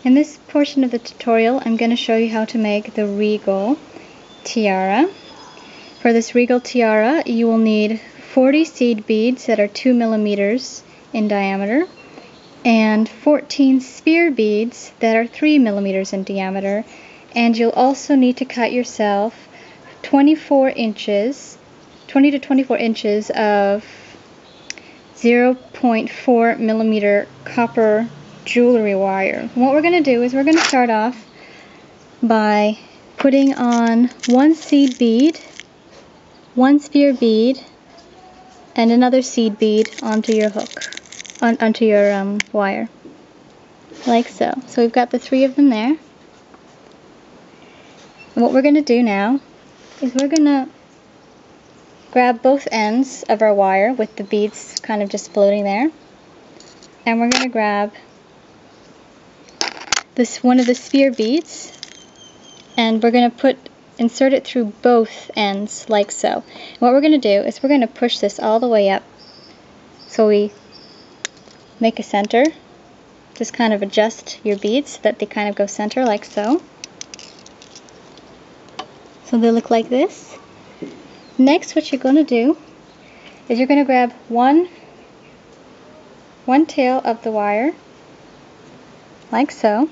In this portion of the tutorial, I'm going to show you how to make the Regal tiara. For this Regal tiara, you will need 40 seed beads that are 2 millimeters in diameter and 14 sphere beads that are 3 millimeters in diameter. And you'll also need to cut yourself 20 to 24 inches of 0.4 millimeter copper jewelry wire. What we're going to do is we're going to start off by putting on one seed bead, one sphere bead, and another seed bead onto your hook, onto your wire, like so. So we've got the 3 of them there. And what we're going to do now is we're going to grab both ends of our wire with the beads kind of just floating there, and we're going to grab this one of the sphere beads, and we're going to insert it through both ends like so. And what we're going to do is we're going to push this all the way up so we make a center. Just kind of adjust your beads so that they kind of go center like so. So they look like this. Next, what you're going to do is you're going to grab one tail of the wire like so.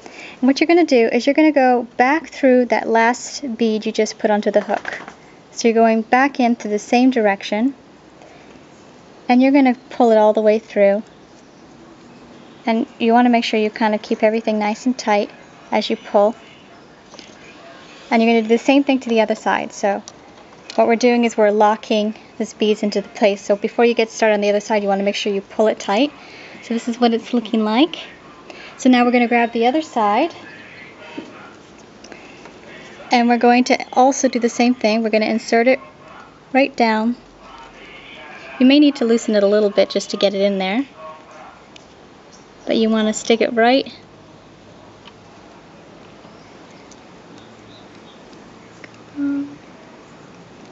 And what you're going to do is you're going to go back through that last bead you just put onto the hook. So you're going back into the same direction, and you're going to pull it all the way through. And you want to make sure you kind of keep everything nice and tight as you pull. And you're going to do the same thing to the other side. So what we're doing is we're locking these beads into the place. So before you get started on the other side, you want to make sure you pull it tight. So this is what it's looking like. So now we're going to grab the other side, and we're going to also do the same thing. We're going to insert it right down. You may need to loosen it a little bit just to get it in there, but you want to stick it right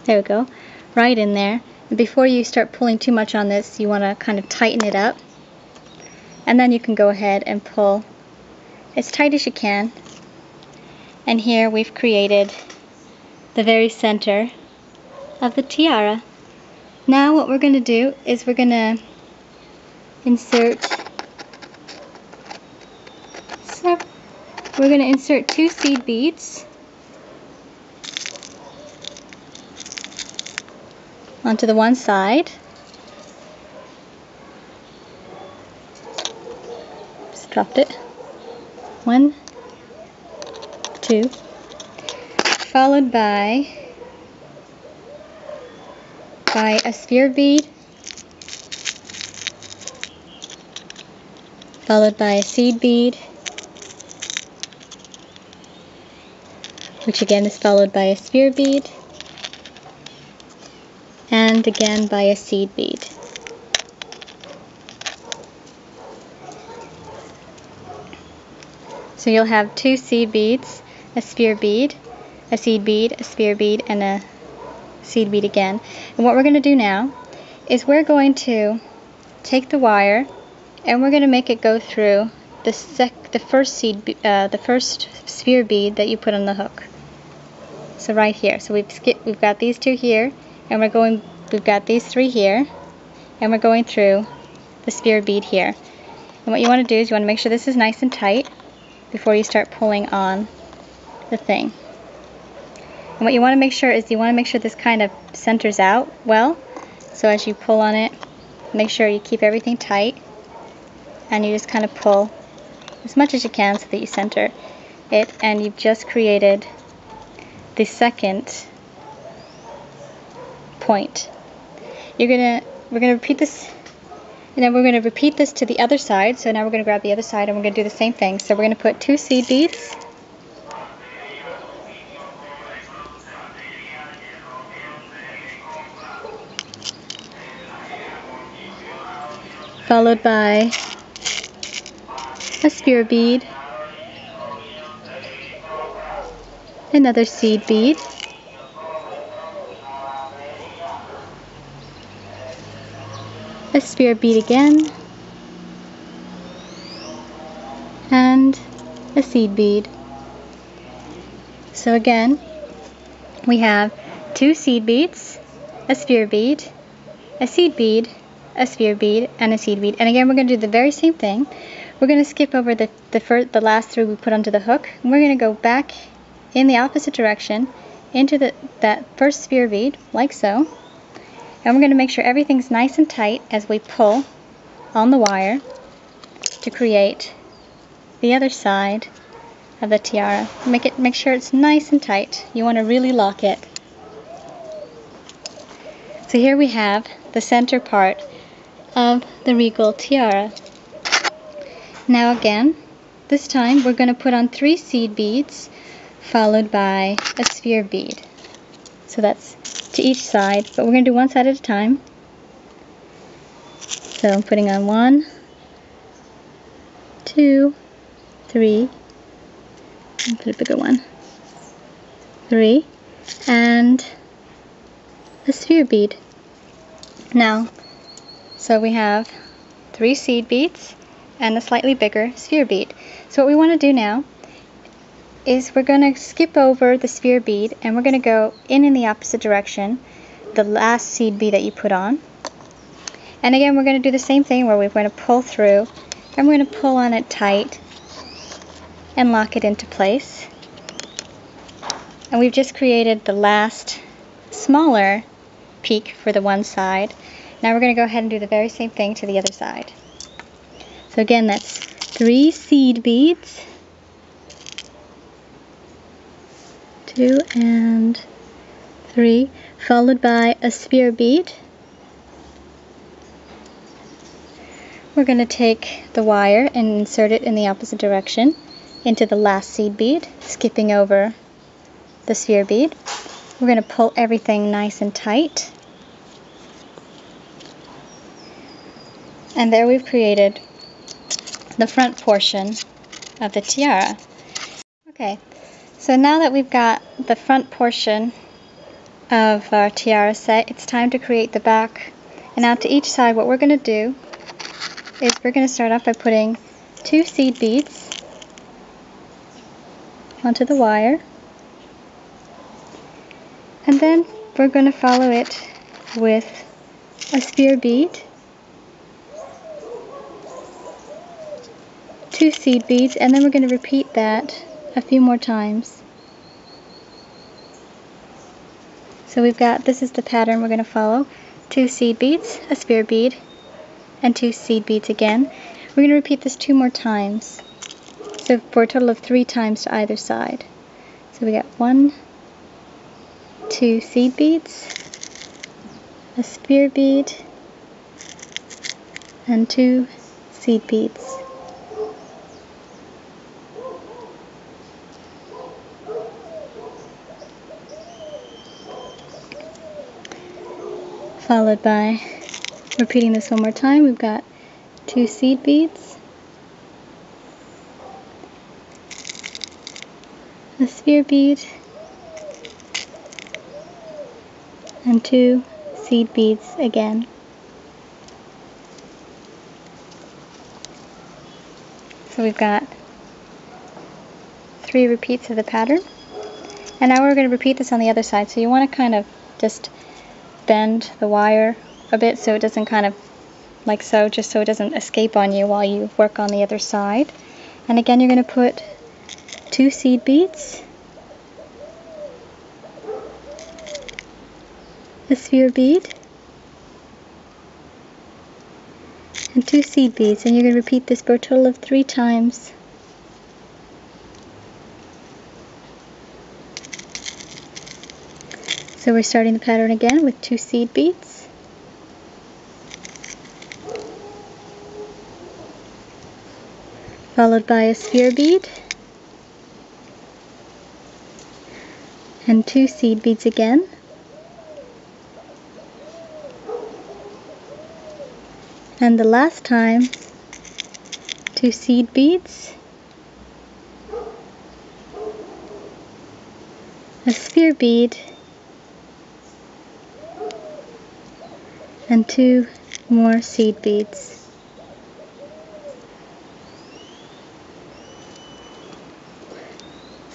there we go, right in there. And before you start pulling too much on this, you want to kind of tighten it up. And then you can go ahead and pull as tight as you can. And here we've created the very center of the tiara. Now what we're going to do is we're going to insert 2 seed beads onto the one side. Just dropped it. 1, 2, followed by a sphere bead, followed by a seed bead, which again is followed by a sphere bead, and again by a seed bead. So you'll have 2 seed beads, a sphere bead, a seed bead, a sphere bead, and a seed bead again. And what we're going to do now is we're going to take the wire and we're going to make it go through the first sphere bead that you put on the hook. So right here. So we've got these 2 here, and we've got these 3 here, and we're going through the sphere bead here. And what you want to do is you want to make sure this is nice and tight before you start pulling on the thing. And what you want to make sure is this kind of centers out well. So as you pull on it, make sure you keep everything tight, and you just kind of pull as much as you can so that you center it, and you've just created the second point. We're going to repeat this. And then we're going to repeat this to the other side. So now we're going to grab the other side and we're going to do the same thing. So we're going to put 2 seed beads, followed by a sphere bead, another seed bead, a sphere bead again, and a seed bead. So again, we have 2 seed beads, a sphere bead, a seed bead, a sphere bead, and a seed bead. And again, we're going to do the very same thing. We're going to skip over the last 3 we put onto the hook, and we're going to go back in the opposite direction into that first sphere bead, like so. And we're going to make sure everything's nice and tight as we pull on the wire to create the other side of the tiara. Make sure it's nice and tight. You want to really lock it. So here we have the center part of the Regal tiara. Now again, this time we're going to put on 3 seed beads followed by a sphere bead. So that's to each side, but we're going to do one side at a time. So I'm putting on 1, 2, 3, and put a bigger one, 3, and a sphere bead. Now, so we have 3 seed beads and a slightly bigger sphere bead. So what we want to do now is we're going to skip over the sphere bead and we're going to go in the opposite direction, the last seed bead that you put on. And again, we're going to do the same thing where we're going to pull through and we're going to pull on it tight and lock it into place. And we've just created the last smaller peak for the one side. Now we're going to go ahead and do the very same thing to the other side. So again, that's 3 seed beads, 2 and 3, followed by a sphere bead. We're going to take the wire and insert it in the opposite direction into the last seed bead, skipping over the sphere bead. We're going to pull everything nice and tight. And there we've created the front portion of the tiara. Okay, so now that we've got the front portion of our tiara set, it's time to create the back. And now to each side, what we're going to do is we're going to start off by putting 2 seed beads onto the wire. And then we're going to follow it with a sphere bead, 2 seed beads, and then we're going to repeat that a few more times. So we've got, this is the pattern we're going to follow: 2 seed beads, a sphere bead, and 2 seed beads again. We're going to repeat this 2 more times, so for a total of 3 times to either side. So we got 1, 2 seed beads, a sphere bead, and 2 seed beads. Followed by, repeating this one more time, we've got 2 seed beads, a sphere bead, and 2 seed beads again. So we've got 3 repeats of the pattern. And now we're going to repeat this on the other side. So you want to kind of just bend the wire a bit so it doesn't kind of, like so, just so it doesn't escape on you while you work on the other side. And again, you're going to put 2 seed beads, a sphere bead, and 2 seed beads, and you're going to repeat this for a total of 3 times. So we're starting the pattern again with 2 seed beads, followed by a sphere bead, and 2 seed beads again, and the last time 2 seed beads, a sphere bead, and 2 more seed beads.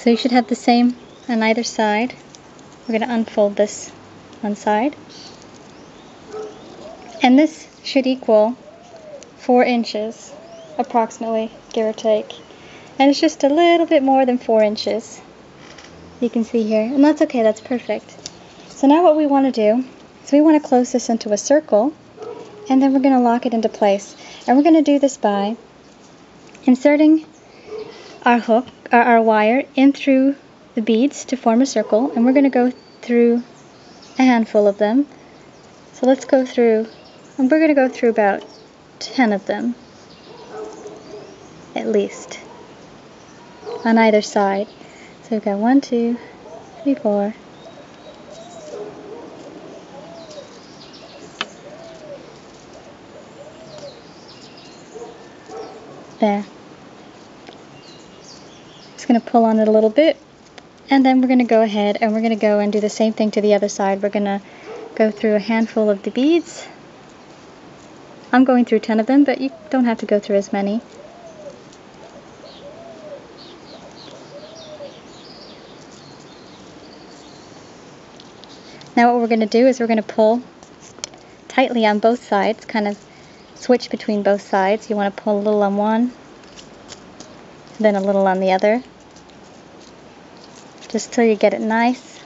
So you should have the same on either side. We're going to unfold this one side. And this should equal 4 inches, approximately, give or take. And it's just a little bit more than 4 inches. You can see here. And that's okay, that's perfect. So now what we want to do is we want to close this into a circle, and then we're going to lock it into place. And we're going to do this by inserting our hook, or our wire, in through the beads to form a circle, and we're going to go through a handful of them. So let's go through, and we're going to go through about 10 of them, at least, on either side. So we've got 1, 2, 3, 4. There. Just going to pull on it a little bit, and then we're going to go ahead and we're going to go and do the same thing to the other side. We're going to go through a handful of the beads. I'm going through 10 of them, but you don't have to go through as many. Now what we're going to do is we're going to pull tightly on both sides, kind of switch between both sides. You want to pull a little on one, then a little on the other, just till you get it nice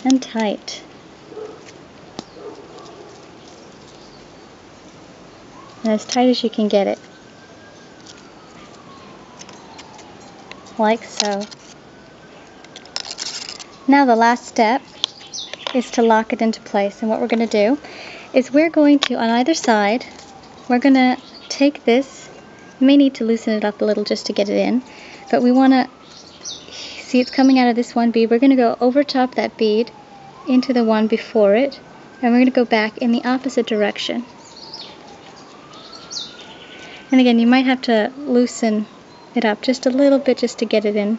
and tight. And as tight as you can get it. Like so. Now the last step is to lock it into place. And what we're going to do is we're going to, on either side, we're going to take this. You may need to loosen it up a little just to get it in. But we want to, see it's coming out of this one bead. We're going to go over top that bead into the one before it. And we're going to go back in the opposite direction. And again, you might have to loosen it up just a little bit just to get it in.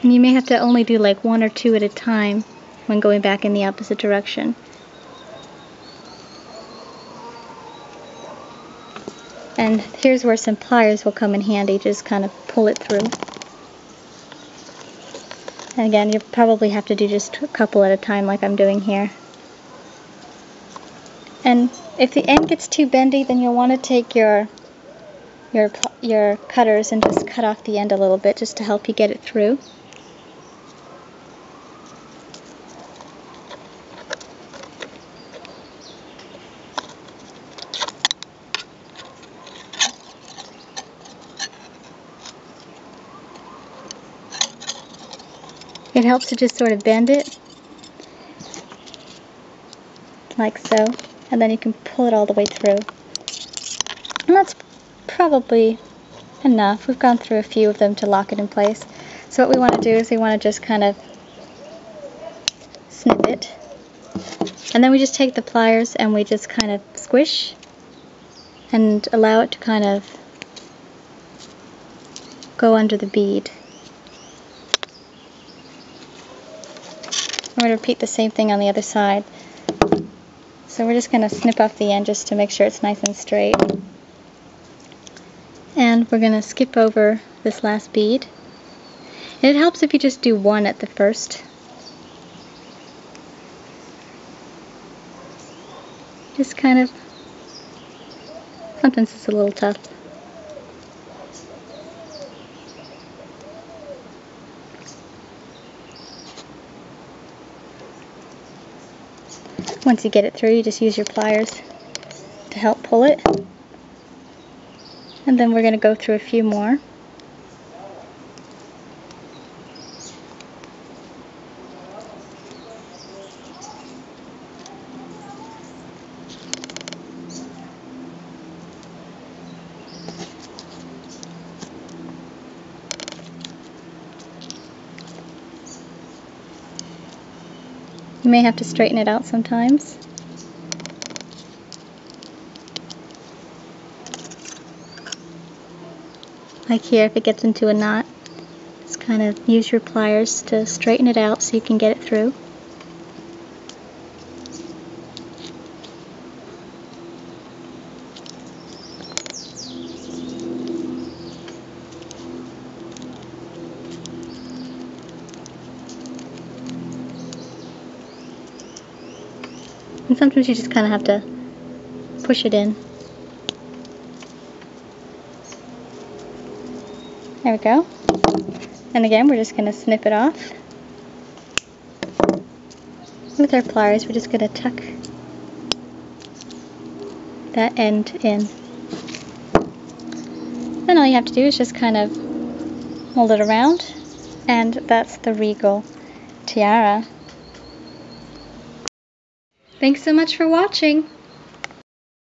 And you may have to only do like 1 or 2 at a time when going back in the opposite direction. And here's where some pliers will come in handy, just kind of pull it through. And again, you'll probably have to do just a couple at a time like I'm doing here. And if the end gets too bendy, then you'll want to take your cutters and just cut off the end a little bit just to help you get it through. It helps to just sort of bend it, like so, and then you can pull it all the way through. And that's probably enough. We've gone through a few of them to lock it in place. So what we want to do is we want to just kind of snip it. And then we just take the pliers and we just kind of squish and allow it to kind of go under the bead. I'm going to repeat the same thing on the other side. So we're just going to snip off the end just to make sure it's nice and straight. And we're going to skip over this last bead. And it helps if you just do one at the first. Just kind of, sometimes it's a little tough. Once you get it through, you just use your pliers to help pull it. And then we're going to go through a few more. You may have to straighten it out sometimes. Like here, if it gets into a knot, just kind of use your pliers to straighten it out so you can get it through. And sometimes you just kind of have to push it in. There we go. And again, we're just going to snip it off. With our pliers, we're just going to tuck that end in. Then all you have to do is just kind of mold it around, and that's the Regal tiara. Thanks so much for watching.